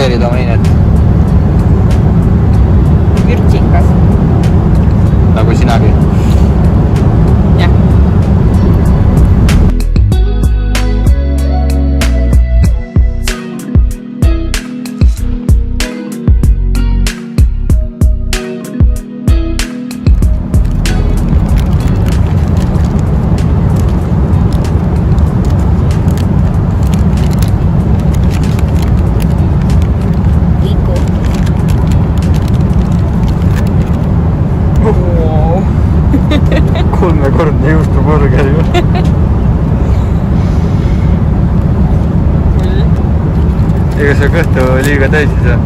isoleerida oma inet. Vürtsikas. Nagu sinagi. Jah. Kolmekordne juustuburger ju. Ega sa kõhtu liiga täis ei saa?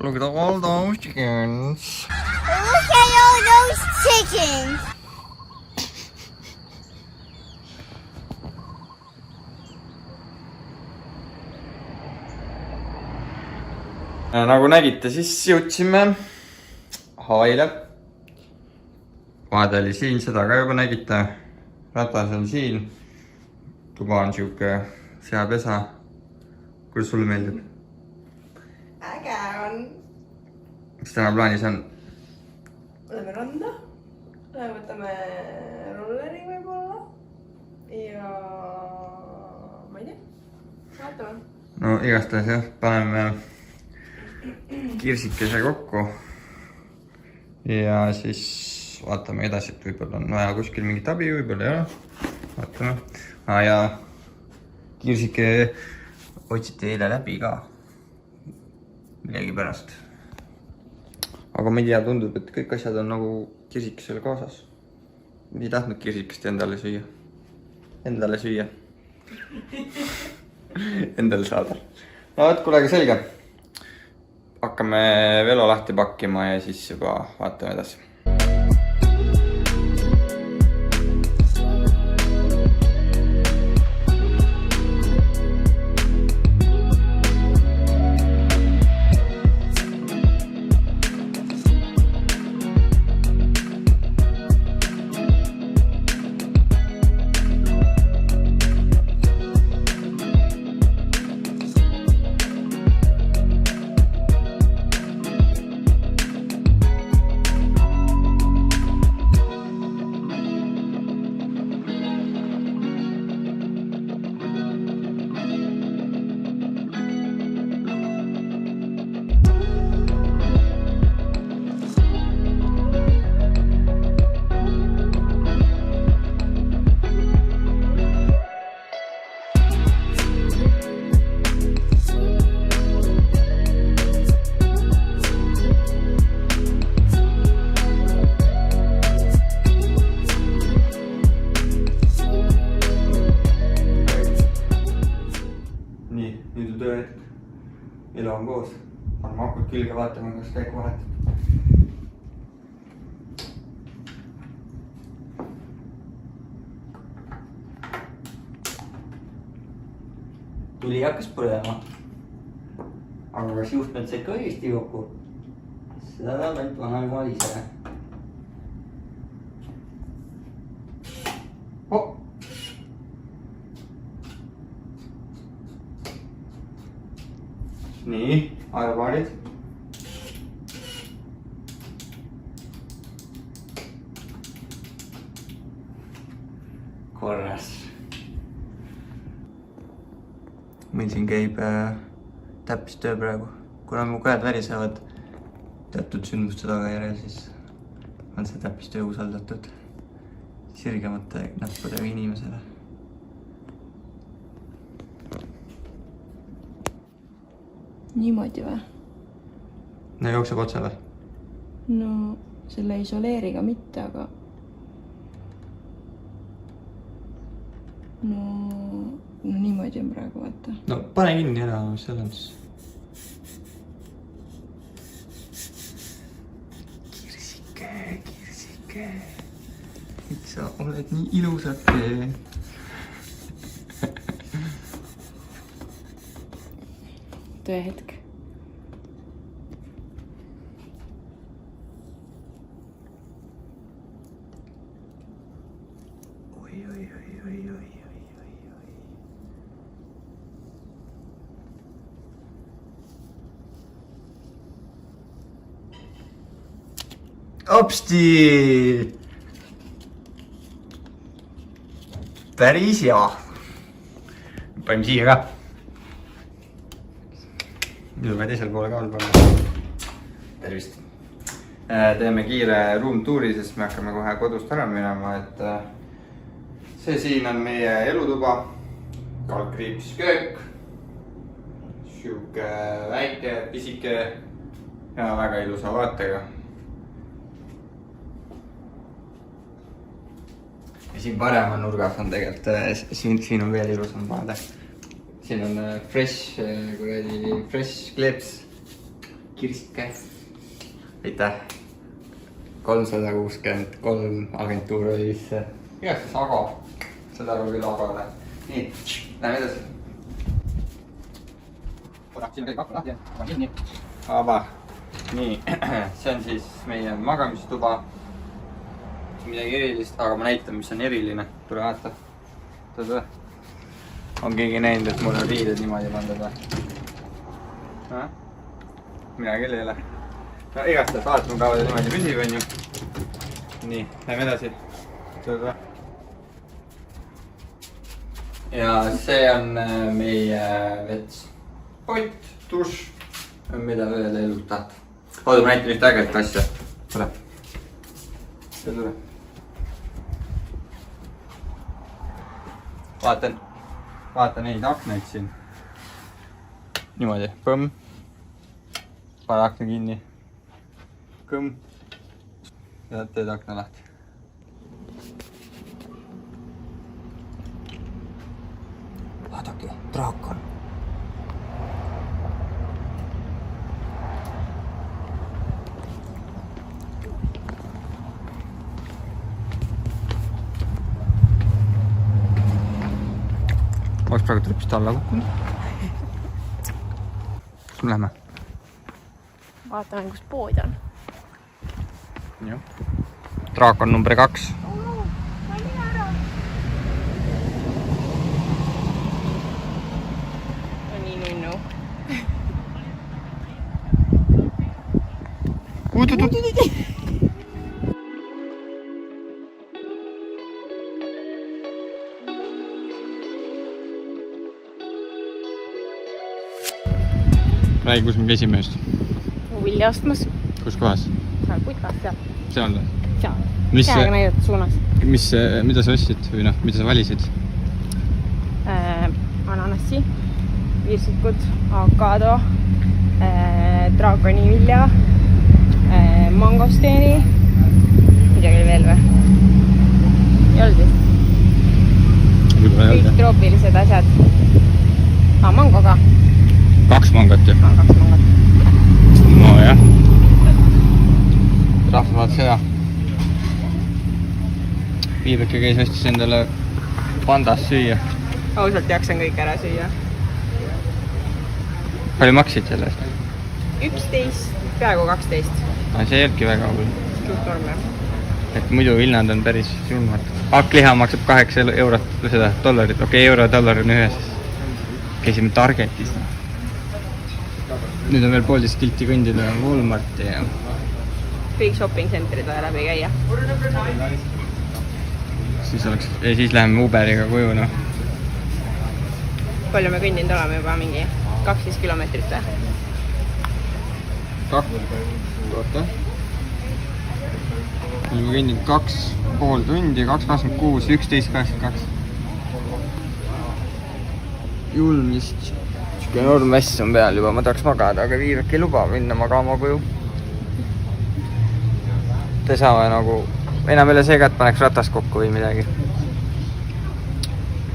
Look at all those chickens. Look at all those chickens. Nagu nägite, siis jõudsime Havaile. Vaade oli siin, seda ka juba nägite. Ratas on siin. Tuba on siuke seapesa. Kuidas sulle meeldib? Äge on. Mis täna plaanis on? Läheme randa. Võtame rolleri võib-olla. Ja ma ei tea. Vaatame. No igastahes jah, paneme kirsikese kokku. Ja siis vaatame edasi, et võib-olla on vaja kuskil mingit abi, võib-olla ei ole. Vaatame. Ja kirsike otsiti eile läbi ka. Millegi pärast. Aga ma ei tea, tundub, et kõik asjad on nagu kirsikesel kaasas. Ei tahtnud kirsikest endale süüa. Endale süüa. Endale saada. No võt, kuulegi selge. Hakkame velo lahti pakkima ja siis juba vaatame edasi. Elu on koos. Paneme akut külge, vaatame, kas käiku vahetab. Tuli hakkas põlema. Aga kas juhtmed said ka õigesti kokku? Seda ta ainult vana maal ise. Nii, ajapaarid. Korras. Meil siin käib täppistöö praegu. Kuna mu käed värisevad teatud sündmuste tagajärjel, siis on see täppistöö usaldatud sirgemate näppudega inimesele. Niimoodi või? No jookseb otsa või? No selle isoleeriga mitte, aga no niimoodi on praegu, vaata. No pane kinni ära, mis seal on siis. Kirsike. sa oled nii ilusake. Tõehetk. Opsti! Päris hea. Panime siia ka. Nüüd on teisel poole ka veel panna. Tervist. Teeme kiire room-tuuri, sest me hakkame kohe kodust ära minema, et see siin on meie elutuba. Kalkriips köök. Siuke väike, pisike ja väga ilusa vaatega. Ja siin paremal nurgas on tegelikult, siin on veel ilusam vaade. Siin on fresh kleeps, kirske. Aitäh. 363 agentuur oli vist igast Ago. Seda aru küll Agole. Nii, läheme edasi. Siin on kõik akna lahti, aga kinni. Vaba. Nii, see on siis meie magamistuba. Midagi erilist, aga ma näitan, mis on eriline. Tule vaata. Tule. On keegi näinud, et mul on riided niimoodi pandud või? Mina küll ei ole. No igast vaat, mu kaua ta niimoodi püsib, on ju. Nii, läheme edasi. Tule. Ja see on meie vets. Pott, duš. Mida veel elult tahta. Oota, ma näitan ühte ägedat asja. Tule. Tule. Vaata neid aknaid siin. Niimoodi, põmm. Pane akna kinni. Kõmm. Ja teed akna lahti. Vaadake, draakon. Oleks praegu trepist alla kukkunud. Kus me läheme? Vaatame, kus pood on. Jah. Draakon number 2. Nii nunnu. Räägi, kus me käisime just? Vilja ostmas. Kus kohas? Seal putkas, seal. Seal või? Seal. Käega näidata suunas. Mida sa ostsid või noh, mida sa valisid? Ananassi, viirsikud, avokado, draakonivilja, mangosteeni. Midagi veel või? Ei olnud vist? Kõik troopilised asjad. Mango ka. 2 mangot ju? 2 mangot. No jah. Rahva vaat seda. Viibeke käis ostis endale pandas süüa. Ausalt jaksan kõik ära süüa. Palju maksid selle eest? 11, peaaegu 12. See ei olnudki väga hull. Suht norm jah. Et muidu hinnad on päris julmad. Hakkliha maksab 8 eurot seda dollarit. Okei, euro ja dollar on ühes. Käisime Targetis. Nüüd on veel 1,5 kilti kõndida Walmarti ja... Kõik shopping centerid vaja läbi käia. Siis läheme Uberiga koju, noh. Palju me kõndinud oleme juba mingi 12 kilomeetrit või? Oota. Oleme kõndinud 2,5 tundi, 2,26, 11,82. Julm vist. Siuke enorm väss on peal juba, ma tahaks magada, aga Viivek ei luba minna magama koju. Te saame nagu enam üle see, et paneks ratas kokku või midagi.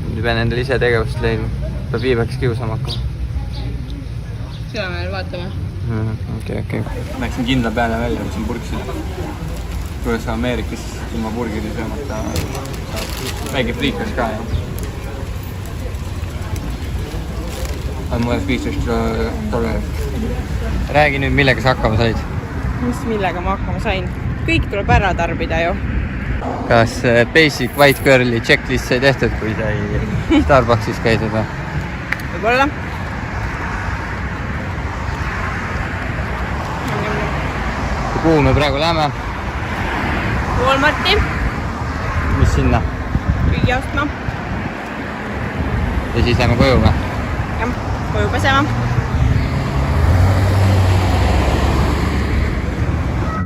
Nüüd pean endale ise tegevust leidma. Peab Viiveks kiusama hakkama. Seda me veel vaatame. Okei. Läksin kindla peale välja, võtsin purksid. kuidas Ameerikas ilma burgeri söömata saab väike friikas ka ju. on mulle $15. Räägi nüüd, millega sa hakkama said? mis millega ma hakkama sain? Kõik tuleb ära tarbida ju. Kas basic white girl'i checklist sai tehtud, kui sai Starbucksis käidud või? Võib-olla. Kuhu me praegu läheme? Walmarti. Mis sinna? Lüüa ostma. Ja siis lähme koju või? Jah, koju pesema.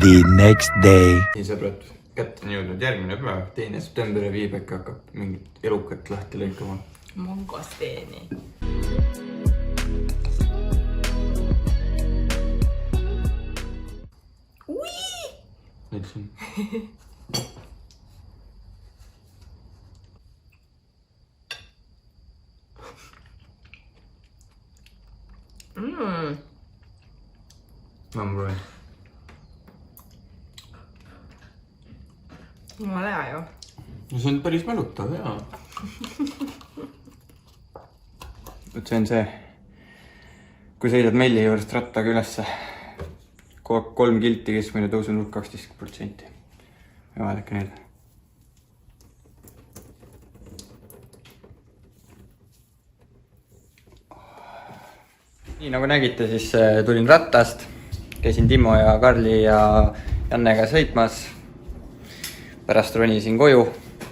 The next day. Nii sõbrad, kätte on jõudnud järgmine päev, 2. september ja Viibeka hakkab mingit elukat lahti lõikama. Mangosteeni. Ütlesin. Ma proovin. Jumala hea ju. No see on päris mälutav, jaa. See on see, kui sõidad Melli juurest rattaga ülesse, 3 kilti keskmine tõusunurk 12%. Ja vaadake nüüd. Nii nagu nägite, siis tulin rattast, käisin Timo ja Karli ja Jannega sõitmas. Pärast ronisin koju.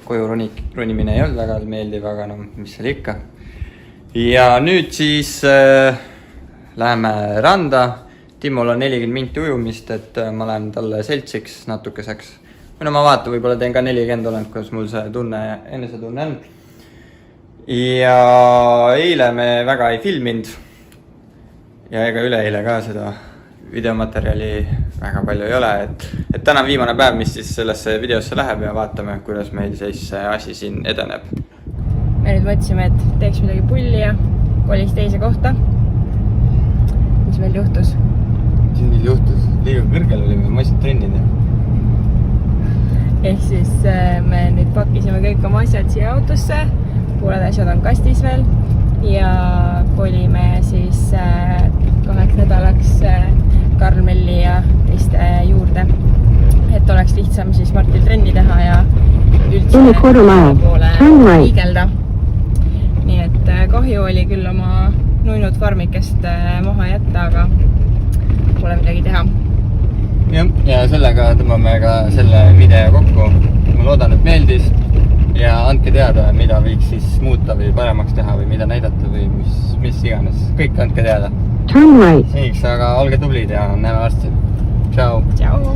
Koju ronimine ei olnud väga meeldiv, aga no mis seal ikka. Ja nüüd siis läheme randa. Timol on 40 minti ujumist, et ma lähen talle seltsiks natukeseks. Või no ma vaatan, võib-olla teen ka 40 olend, kuidas mul see tunne, enesetunne on. Ja eile me väga ei filminud. Ja ega üleeile ka seda videomaterjali väga palju ei ole. Et täna on viimane päev, mis siis sellesse videosse läheb ja vaatame, kuidas meil siis see asi siin edeneb. Me nüüd mõtlesime, et teeks midagi pulli ja kolis teise kohta. Mis meil juhtus? Siin meil juhtus, liiga kõrgel olime, ma ei trennida. Ehk siis me nüüd pakkisime kõik oma asjad siia autosse, pooled asjad on kastis veel ja kolime siis 2 nädalaks Karl Melli ja teiste juurde, et oleks lihtsam siis Martil trenni teha ja üldse poole liigelda. Nii et kahju oli küll oma nuinud farmikest maha jätta, aga pole midagi teha. Ja sellega tõmbame ka selle video kokku. Ma loodan, et meeldis ja andke teada, mida võiks siis muuta või paremaks teha või mida näidata või mis iganes. Kõik andke teada. Niiks, aga olge tublid ja näeme varsti. Ciao! Ciao!